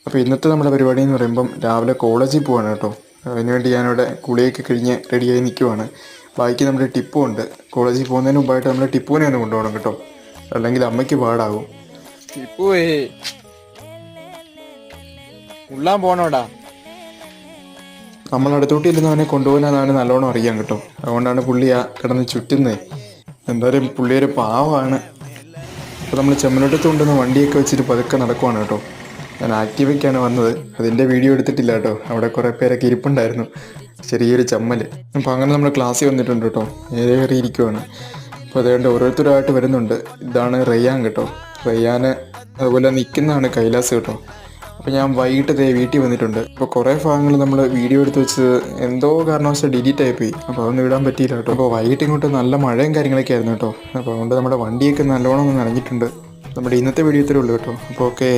അപ്പോൾ ഇന്നത്തെ നമ്മുടെ പരിപാടി എന്ന് പറയുമ്പം രാവിലെ കോളേജിൽ പോവാണ് കേട്ടോ. അതിനുവേണ്ടി ഞാനിവിടെ കുളിയൊക്കെ കഴിഞ്ഞ് റെഡിയായി നിൽക്കുവാണ്. ബാക്കി നമ്മുടെ ടിപ്പു ഉണ്ട്. കോളേജിൽ പോകുന്നതിന് മുമ്പായിട്ട് നമ്മൾ ടിപ്പുവിനെ ഒന്ന് കൊണ്ടുപോകണം കേട്ടോ, അല്ലെങ്കിൽ അമ്മയ്ക്ക് പാടാകും. ടിപ്പുവേ ഉള്ളാൻ പോണോടാ. നമ്മൾ അടുത്തോട്ട് ഇരുന്നവനെ കൊണ്ടുപോകാനാണ് നല്ലോണം അറിയാം കേട്ടോ. അതുകൊണ്ടാണ് പുള്ളി ആ കിടന്ന് ചുറ്റുന്നത്. എന്തായാലും പുള്ളി ഒരു പാവമാണ്. അപ്പോൾ നമ്മൾ ചെമ്മനോട്ടത്ത് കൊണ്ടുവന്ന് വണ്ടിയൊക്കെ വെച്ചിട്ട് പതുക്കെ നടക്കുവാണ് കേട്ടോ. ഞാൻ ആക്റ്റീവയ്ക്കാണ് വന്നത്, അതിൻ്റെ വീഡിയോ എടുത്തിട്ടില്ല കേട്ടോ. അവിടെ കുറേ പേരൊക്കെ ഇരിപ്പുണ്ടായിരുന്നു, ചെറിയൊരു ചമ്മൽ. അപ്പോൾ അങ്ങനെ നമ്മൾ ക്ലാസ്സിൽ വന്നിട്ടുണ്ട് കേട്ടോ, നേരെ കയറിയിരിക്കുവാണ്. അപ്പോൾ അതുകൊണ്ട് ഓരോരുത്തരായിട്ട് വരുന്നുണ്ട്. ഇതാണ് റയ്യാൻ കേട്ടോ. റയ്യാൻ അതുപോലെ നിൽക്കുന്നതാണ് കൈലാസ് കേട്ടോ. അപ്പോൾ ഞാൻ വൈകിട്ട് വീട്ടിൽ വന്നിട്ടുണ്ട്. അപ്പോൾ കുറേ ഭാഗങ്ങൾ നമ്മൾ വീഡിയോ എടുത്ത് വെച്ചത് എന്തോ കാരണവശാൽ ഡിലീറ്റ് ആയിപ്പോയി. അപ്പോൾ അതൊന്നും ഇടാൻ പറ്റിയില്ല കേട്ടോ. അപ്പോൾ വൈകിട്ട് ഇങ്ങോട്ട് നല്ല മഴയും കാര്യങ്ങളൊക്കെ ആയിരുന്നു കേട്ടോ. അപ്പോൾ അതുകൊണ്ട് നമ്മുടെ വണ്ടിയൊക്കെ നല്ലോണം ഒന്ന് നനഞ്ഞിട്ടുണ്ട്. നമ്മുടെ ഇന്നത്തെ വീഡിയോ ഇത്രയേ ഉള്ളൂ കേട്ടോ. അപ്പോൾ ഓക്കെ.